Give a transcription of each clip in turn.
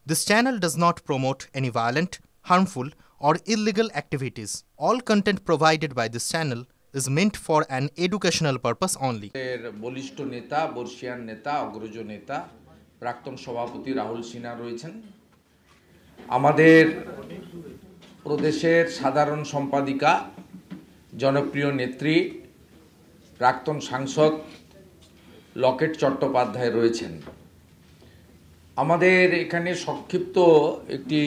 This channel does not promote any violent, harmful, or illegal activities. All content provided by this channel is meant for an educational purpose only. বলিষ্ঠ নেতা, বর্ষিয়ান নেতা, অগ্রজ নেতা, প্রাক্তন সভাপতি রাহুল সিনহা রয়েছেন। আমাদের প্রদেশের সাধারণ সম্পাদিকা, জনপ্রিয় নেত্রী, প্রাক্তন সাংসদ লকেট চট্টোপাধ্যায় রয়েছেন। আমাদের এখানে সংক্ষিপ্ত একটি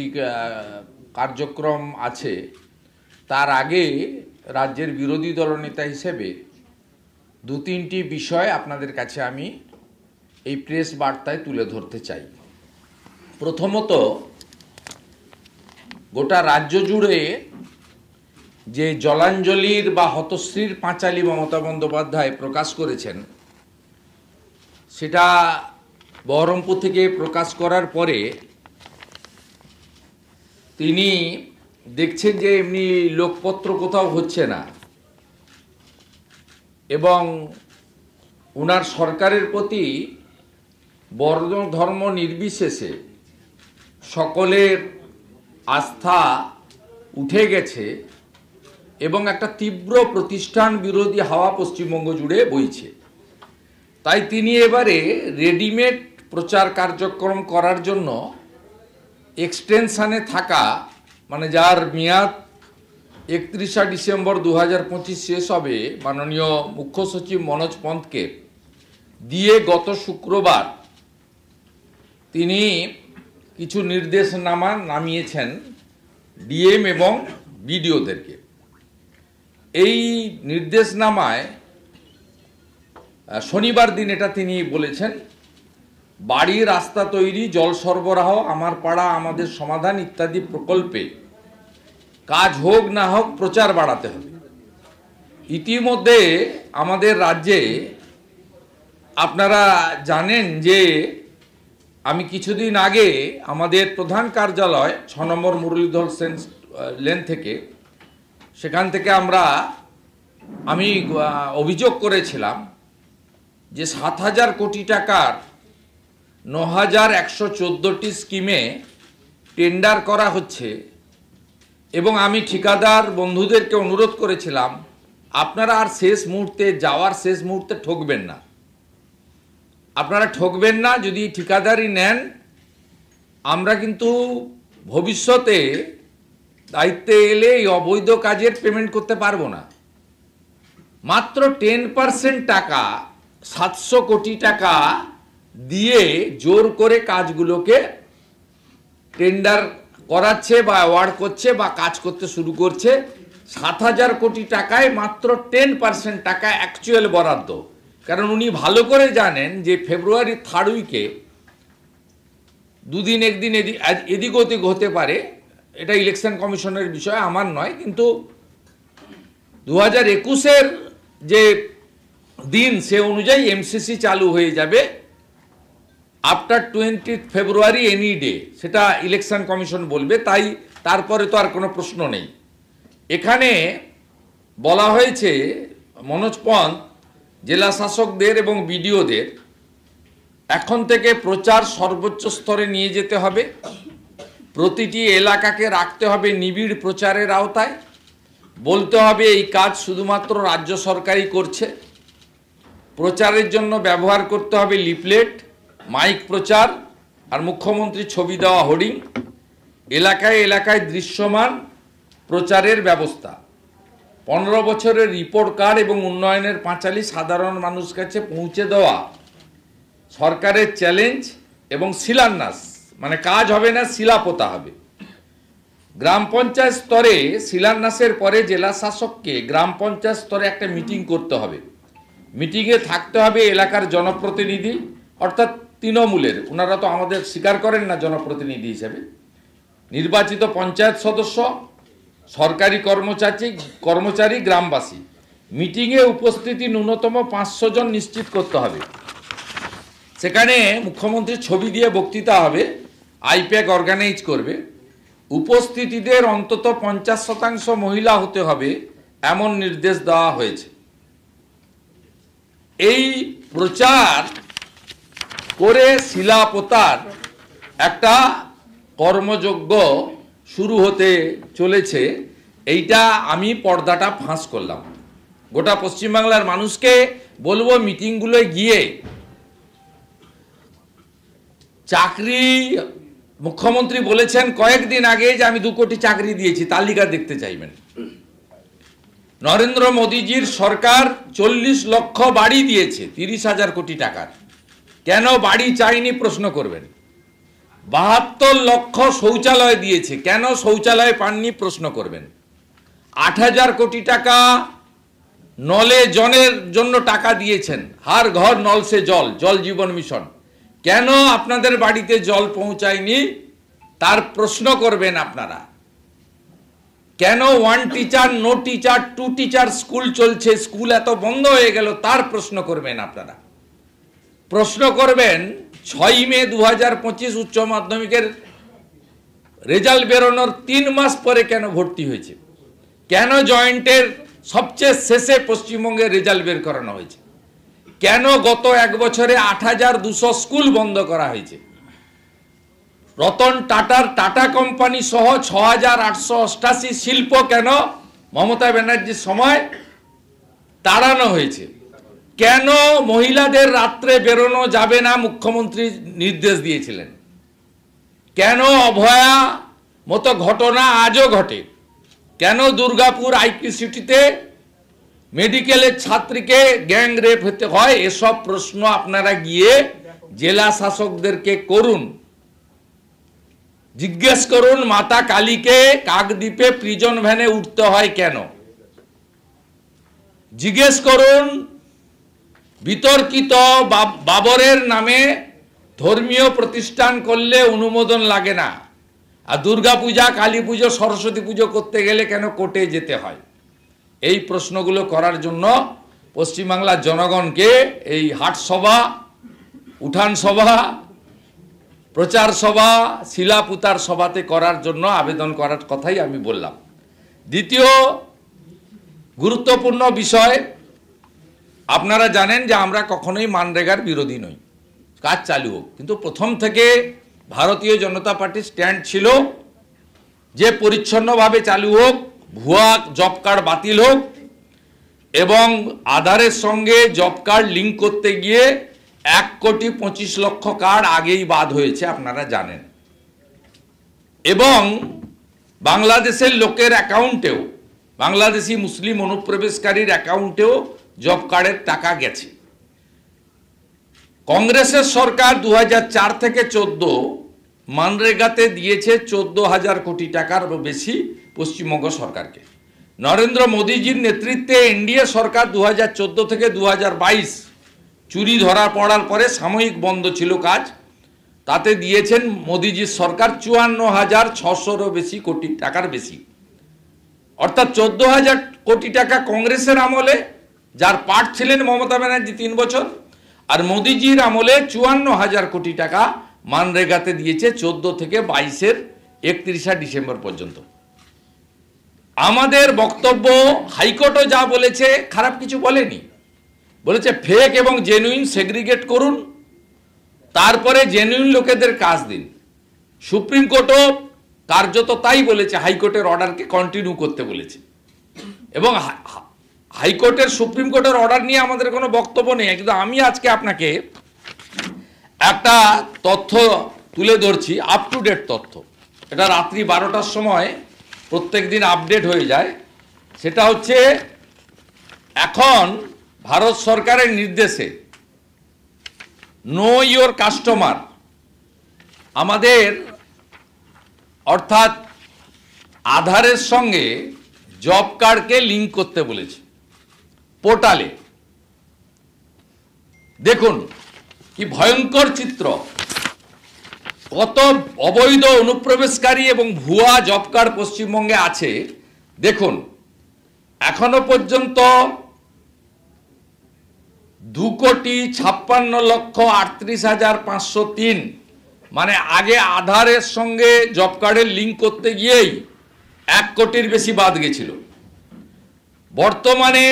কার্যক্রম আছে। তার আগে রাজ্যের বিরোধী দলনেতা হিসেবে দু-তিনটি বিষয় আপনাদের কাছে আমি এই প্রেস বার্তায় তুলে ধরতে চাই। প্রথমত, গোটা রাজ্য জুড়ে যে জলাঞ্জলির বা হতশ্রীর পাঁচালী মমতা বন্দ্যোপাধ্যায় প্রকাশ করেছেন, সেটা বহরমপুর থেকে প্রকাশ করার পরে তিনি দেখছেন যে এমনি লোকপত্র কোথাও হচ্ছে না এবং ওনার সরকারের প্রতি বর্ণ ধর্ম নির্বিশেষে সকলের আস্থা উঠে গেছে এবং একটা তীব্র প্রতিষ্ঠান বিরোধী হাওয়া পশ্চিমবঙ্গ জুড়ে বইছে। তাই তিনি এবারে রেডিমেড প্রচার কার্যক্রম করার জন্য এক্সটেনশানে থাকা, মানে যার মেয়াদ 31শে ডিসেম্বর 2025 শেষ হবে, মাননীয় মুখ্য সচিব মনোজ পন্তকে দিয়ে গত শুক্রবার তিনি কিছু নির্দেশনামা নামিয়েছেন ডিএম এবং বিডিওদেরকে। এই নির্দেশনামায় শনিবার দিন এটা তিনি বলেছেন, বাড়ি, রাস্তা তৈরি, জল সরবরাহ, আমার পাড়া আমাদের সমাধান ইত্যাদি প্রকল্পে কাজ হোক না হোক প্রচার বাড়াতে হবে। ইতিমধ্যে আমাদের রাজ্যে আপনারা জানেন যে আমি কিছুদিন আগে আমাদের প্রধান কার্যালয় 6 নম্বর মুরলীধর সেন লেন থেকে, সেখান থেকে আমি অভিযোগ করেছিলাম যে 7,000 কোটি টাকার 9,114টি স্কিমে টেন্ডার করা হচ্ছে এবং আমি ঠিকাদার বন্ধুদেরকে অনুরোধ করেছিলাম, আপনারা আর যাওয়ার শেষ মুহূর্তে ঠকবেন না, আপনারা ঠকবেন না। যদি ঠিকাদারি নেন, আমরা কিন্তু ভবিষ্যতে দায়িত্বে এলে এই অবৈধ কাজের পেমেন্ট করতে পারবো না। মাত্র 10% টাকা, 700 কোটি টাকা দিয়ে জোর করে কাজগুলোকে টেন্ডার করাচ্ছে বা অ্যাওয়ার্ড করছে বা কাজ করতে শুরু করছে। 7,000 কোটি টাকায় মাত্র 10% টাকা অ্যাকচুয়াল বরাদ্দ। কারণ উনি ভালো করে জানেন যে ফেব্রুয়ারি 3rd উইকে দুদিন একদিন এদিক ওদিক হতে পারে, এটা ইলেকশন কমিশনের বিষয়, আমার নয়। কিন্তু 2021-এর যে দিন, সে অনুযায়ী এমসিসি চালু হয়ে যাবে আফটার 20 ফেব্রুয়ারি এনি ডে, সেটা ইলেকশন কমিশন বলবে। তাই তারপরে তো আর কোনো প্রশ্ন নেই। এখানে বলা হয়েছে মনোজ পন্ত জেলা শাসকদের এবং বিডিওদের এখন থেকে প্রচার সর্বোচ্চ স্তরে নিয়ে যেতে হবে, প্রতিটি এলাকাকে রাখতে হবে নিবিড় প্রচারের আওতায়, বলতে হবে এই কাজ শুধুমাত্র রাজ্য সরকারই করছে, প্রচারের জন্য ব্যবহার করতে হবে লিফলেট, মাইক প্রচার আর মুখ্যমন্ত্রীর ছবি দেওয়া হোর্ডিং, এলাকায় এলাকায় দৃশ্যমান প্রচারের ব্যবস্থা, 15 বছরের রিপোর্ট কার্ড এবং উন্নয়নের পাঁচালী সাধারণ মানুষ কাছে পৌঁছে দেওয়া সরকারের চ্যালেঞ্জ এবং শিলান্যাস, মানে কাজ হবে না, শিলা পোতা হবে। গ্রাম পঞ্চায়েত স্তরে শিলান্যাসের পরে জেলা শাসককে গ্রাম পঞ্চায়েত স্তরে একটা মিটিং করতে হবে। মিটিংয়ে থাকতে হবে এলাকার জনপ্রতিনিধি, অর্থাৎ তৃণমূলের, ওনারা তো আমাদের স্বীকার করেন না জনপ্রতিনিধি হিসেবে, নির্বাচিত পঞ্চায়েত সদস্য, সরকারি কর্মচারী, গ্রামবাসী। মিটিংয়ে উপস্থিতি ন্যূনতম 500 জন নিশ্চিত করতে হবে। সেখানে মুখ্যমন্ত্রীর ছবি দিয়ে বক্তৃতা হবে, আইপ্যাক অর্গানাইজ করবে। উপস্থিতিদের অন্তত 50% মহিলা হতে হবে, এমন নির্দেশ দেওয়া হয়েছে। এই প্রচার করে শিলা পোতার একটা কর্মযজ্ঞ শুরু হতে চলেছে, এইটা আমি পর্দাটা ফাঁস করলাম। গোটা পশ্চিমবাংলার মানুষকে বলবো, মিটিংগুলোয় গিয়ে চাকরি, মুখ্যমন্ত্রী বলেছেন কয়েকদিন আগে যে আমি 2 কোটি চাকরি দিয়েছি, তালিকা দেখতে চাইবেন। নরেন্দ্র মোদীজির সরকার 40 লক্ষ বাড়ি দিয়েছে 30,000 কোটি টাকার। কেন বাড়ি চাইনি প্রশ্ন করবেন। 72 লক্ষ শৌচালয় দিয়েছে, কেন শৌচালয় পাননি প্রশ্ন করবেন। 8,000 কোটি টাকা নলে জলের জন্য টাকা দিয়েছেন, হার ঘর নল সে জল, জল জীবন মিশন। কেন আপনাদের বাড়িতে জল পৌঁছায়নি তার প্রশ্ন করবেন আপনারা। কেন 1 teacher no teacher 2 teacher school চলছে, স্কুল এত বন্ধ হয়ে গেল তার প্রশ্ন করবেন আপনারা। প্রশ্ন করবেন 6 মে 2025 উচ্চ মাধ্যমিকের রেজাল্ট বেরোনোর 3 মাস পরে কেন ভর্তি হয়েছে, কেন জয়েন্টের সবচেয়ে শেষে পশ্চিমবঙ্গের রেজাল্ট বের করানো হয়েছে, কেন গত 1 বছরে 8,200 স্কুল বন্ধ করা হয়েছে, রতন টাটার টাটা কোম্পানি সহ 6,888 শিল্প কেন মমতা ব্যানার্জির সময় তাড়ানো হয়েছে, কেন মহিলাদের রাত্রে বেরোনো যাবে না মুখ্যমন্ত্রী নির্দেশ দিয়েছিলেন, কেন অভয়া মতো ঘটনা আজও ঘটে, কেন দুর্গাপুর আইকিউসিটিতে মেডিকেলের ছাত্রীকে গ্যাং রেপ হতে হয়, এসব প্রশ্ন আপনারা গিয়ে জেলা শাসকদেরকে করুন। জিজ্ঞেস করুন মাতা কালীকে কাকদ্বীপে প্রিজন ভ্যানে উঠতে হয় কেন। জিজ্ঞেস করুন বিতর্কিত বাবরের নামে ধর্মীয় প্রতিষ্ঠান করলে অনুমোদন লাগে না, আর দুর্গাপূজা, কালী পুজো, সরস্বতী পুজো করতে গেলে কেন কোর্টে যেতে হয়। এই প্রশ্নগুলো করার জন্য পশ্চিমবাংলার জনগণকে এই হাটসভা, উঠান সভা, প্রচার সভা, শিলাপুতার সভাতে করার জন্য আবেদন করার কথাই আমি বললাম। দ্বিতীয় গুরুত্বপূর্ণ বিষয়, আপনারা জানেন যে আমরা কখনোই মানরেগার বিরোধী নই, কাজ চালু হোক। কিন্তু প্রথম থেকে ভারতীয় জনতা পার্টির স্ট্যান্ড ছিল যে পরিচ্ছন্নভাবে চালু হোক, ভুয়া জব কার্ড বাতিল হোক, এবং আধারের সঙ্গে জব কার্ড লিঙ্ক করতে গিয়ে 1,25,00,000 কার্ড আগেই বাদ হয়েছে, আপনারা জানেন। এবং বাংলাদেশের লোকের অ্যাকাউন্টেও, বাংলাদেশি মুসলিম অনুপ্রবেশকারীর অ্যাকাউন্টেও জব কার্ডের টাকা গেছে। কংগ্রেসের সরকার 2004 থেকে 14 মানরেগাতে দিয়েছে 14,000 কোটি টাকার বেশি পশ্চিমবঙ্গ সরকারকে। নরেন্দ্র মোদীজির নেতৃত্বে এনডিএ সরকার 2014 থেকে 2022 চুরি ধরা পড়ার পরে সাময়িক বন্ধ ছিল কাজ, তাতে দিয়েছেন মোদীজির সরকার 54,600 বেশি কোটি টাকার বেশি। অর্থাৎ 14,000 কোটি টাকা কংগ্রেসের আমলে, যার পার্ট ছিলেন মমতা ব্যানার্জি 3 বছর, আর মোদীজির আমলে 54,000 কোটি টাকা মানরেগাতে দিয়েছে 14 থেকে 22-এর 31 ডিসেম্বর পর্যন্ত। আমাদের বক্তব্য, হাইকোর্টও যা বলেছে খারাপ কিছু বলেনি, বলেছে ফেক এবং জেনুইন সেগ্রিগেট করুন, তারপরে জেনুইন লোকেদের কাজ দিন। সুপ্রিম কোর্টও কার্যত তাই বলেছে, হাইকোর্টের অর্ডারকে কন্টিনিউ করতে বলেছে। এবং হাইকোর্টের, সুপ্রিম কোর্টের অর্ডার নিয়ে আমাদের কোনো বক্তব্য নেই, কিন্তু আমি আজকে আপনাকে একটা তথ্য তুলে ধরছি, আপ টু ডেট তথ্য। এটা রাত্রি 12টার সময় প্রত্যেক দিন আপডেট হয়ে যায়। সেটা হচ্ছে, এখন ভারত সরকারের নির্দেশে নো ইয়োর কাস্টমার, আমাদের অর্থাৎ আধারের সঙ্গে জব কার্ডকে লিঙ্ক করতে বলেছে পোর্টালে। দেখুন কি ভয়ঙ্কর চিত্র, কত অবৈধ অনুপ্রবেশকারী এবং ভুয়া জব কার্ড পশ্চিমবঙ্গে আছে। দেখুন, এখনো পর্যন্ত 2,56,38,503, মানে আগে আধারের সঙ্গে জব কার্ডের লিঙ্ক করতে গিয়েই 1 কোটির বেশি বাদ গেছিল। বর্তমানে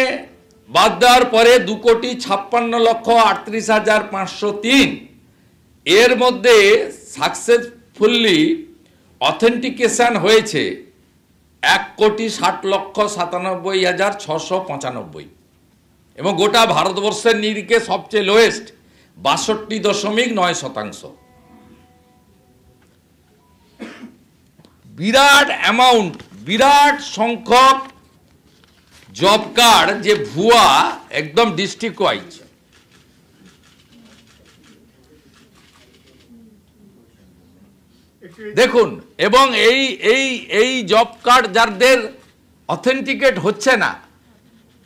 বাদ দেওয়ার পরে 2,56,38,503, এর মধ্যে সাকসেসফুলি অথেন্টিকেশন হয়েছে 1,60,97,695 এবং গোটা ভারতবর্ষের নিরিখে সবচেয়ে লোয়েস্ট 62.9%। বিরাট অ্যামাউন্ট, বিরাট সংখ্যক জব কার্ড যে ভুয়া, একদম ডিস্ট্রিক্ট ওয়াইজ। দেখুন, এবং এই জব কার্ড যাদের অথেন্টিকেট হচ্ছে না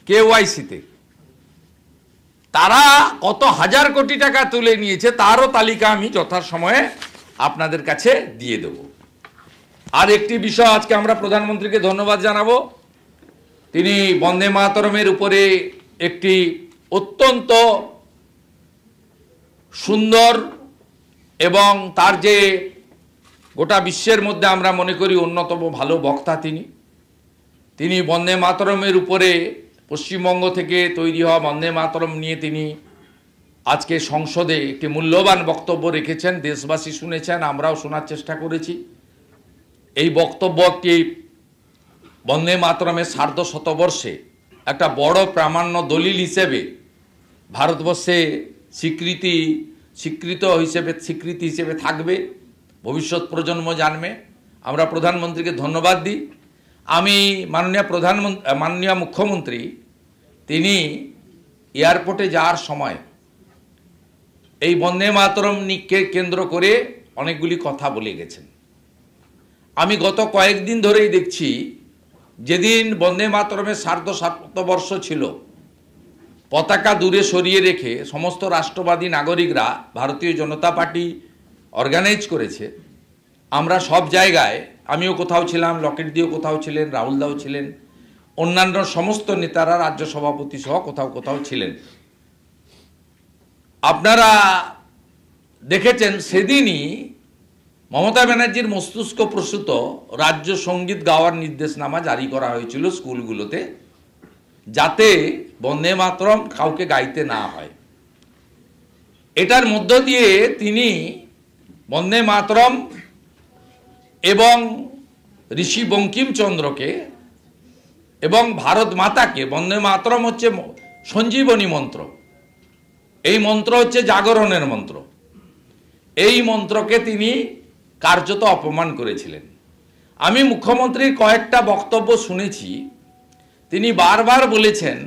কেওয়াইসিতে, তারা কত হাজার কোটি টাকা তুলে নিয়েছে তারও তালিকা আমি যথাসময়ে আপনাদের কাছে দিয়ে দেব। আর একটি বিষয়, আজকে আমরা প্রধানমন্ত্রীকে ধন্যবাদ জানাবো। তিনি বন্দে মাতরমের উপরে একটি অত্যন্ত সুন্দর এবং তার যে গোটা বিশ্বের মধ্যে আমরা মনে করি অন্যতম ভালো বক্তা তিনি বন্দে মাতরমের উপরে পশ্চিমবঙ্গ থেকে তৈরি হওয়া বন্দে মাতরম নিয়ে তিনি আজকে সংসদে একটি মূল্যবান বক্তব্য রেখেছেন। দেশবাসী শুনেছেন, আমরাও শোনার চেষ্টা করেছি। এই বক্তব্য একটি বন্দে মাতরমের সার্ধশতবর্ষে একটা বড় প্রামাণ্য দলিল হিসেবে ভারতবর্ষে স্বীকৃতি হিসেবে থাকবে, ভবিষ্যৎ প্রজন্ম জানবে। আমরা প্রধানমন্ত্রীকে ধন্যবাদ দিই। আমি মাননীয় মুখ্যমন্ত্রী তিনি এয়ারপোর্টে যাওয়ার সময় এই বন্দে মাতরমকে কেন্দ্র করে অনেকগুলি কথা বলে গেছেন। আমি গত কয়েকদিন ধরেই দেখছি, যেদিন বন্দে মাতরমের সার্ধশতবর্ষ ছিল, পতাকা দূরে সরিয়ে রেখে সমস্ত রাষ্ট্রবাদী নাগরিকরা ভারতীয় জনতা পার্টি অর্গানাইজ করেছে। আমরা সব জায়গায়, আমিও কোথাও ছিলাম, লকেট দিয়েও কোথাও ছিলেন, রাহুল দাও ছিলেন, অন্যান্য সমস্ত নেতারা, রাজ্য সভাপতি সহ কোথাও ছিলেন। আপনারা দেখেছেন সেদিনই মমতা ব্যানার্জির মস্তিষ্ক প্রসূত রাজ্য সঙ্গীত গাওয়ার নির্দেশনামা জারি করা হয়েছিল স্কুলগুলোতে, যাতে বন্দে মাতরম কাউকে গাইতে না হয়। এটার মধ্য দিয়ে তিনি বন্দে মাতরম এবং ঋষি বঙ্কিমচন্দ্রকে এবং ভারত মাতাকে, বন্দে মাতরম হচ্ছে সঞ্জীবনী মন্ত্র, এই মন্ত্র হচ্ছে জাগরণের মন্ত্র, এই মন্ত্রকে তিনি কার্যত অপমান করেছিলেন। আমি মুখ্যমন্ত্রীর কয়েকটা বক্তব্য শুনেছি, তিনি বারবার বলেছেন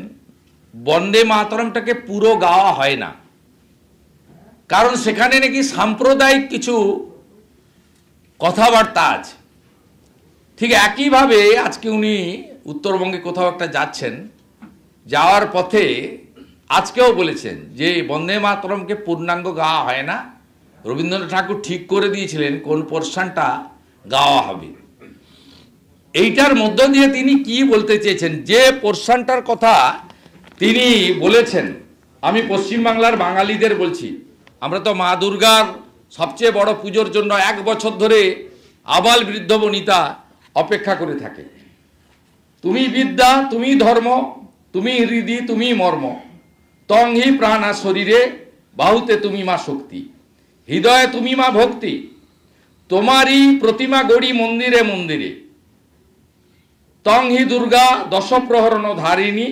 বন্দে মাতরমটাকে পুরো গাওয়া হয় না, কারণ সেখানে নাকি সাম্প্রদায়িক কিছু কথাবার্তা আছে। ঠিক একইভাবে আজকে উনি উত্তরবঙ্গে কোথাও একটা যাচ্ছেন, যাওয়ার পথে আজকেও বলেছেন যে বন্দে মাতরমকে পূর্ণাঙ্গ গাওয়া হয় না। রবীন্দ্রনাথ ঠাকুর ঠিক করে দিয়েছিলেন কোন পোর্শনটা গাওয়া হবে। এইটার মধ্য দিয়ে তিনি কি বলতে চেয়েছেন, যে পোর্শনটার কথা তিনি বলেছেন, আমি পশ্চিমবাংলার বাঙালিদের বলছি, আমরা তো মা দুর্গার সবচেয়ে বড় পুজোর জন্য 1 বছর ধরে আবাল বৃদ্ধ বনিতা অপেক্ষা করে থাকে। তুমি বিদ্যা, তুমি ধর্ম, তুমি হৃদি, তুমি মর্ম, তং হি প্রাণা শরীরে, বাহুতে তুমি মা শক্তি, হৃদয়ে তুমি মা ভক্তি, তোমারই প্রতিমা গড়ি মন্দিরে মন্দিরে, তং হি দুর্গা দশপ্রহরণ ধারিণী,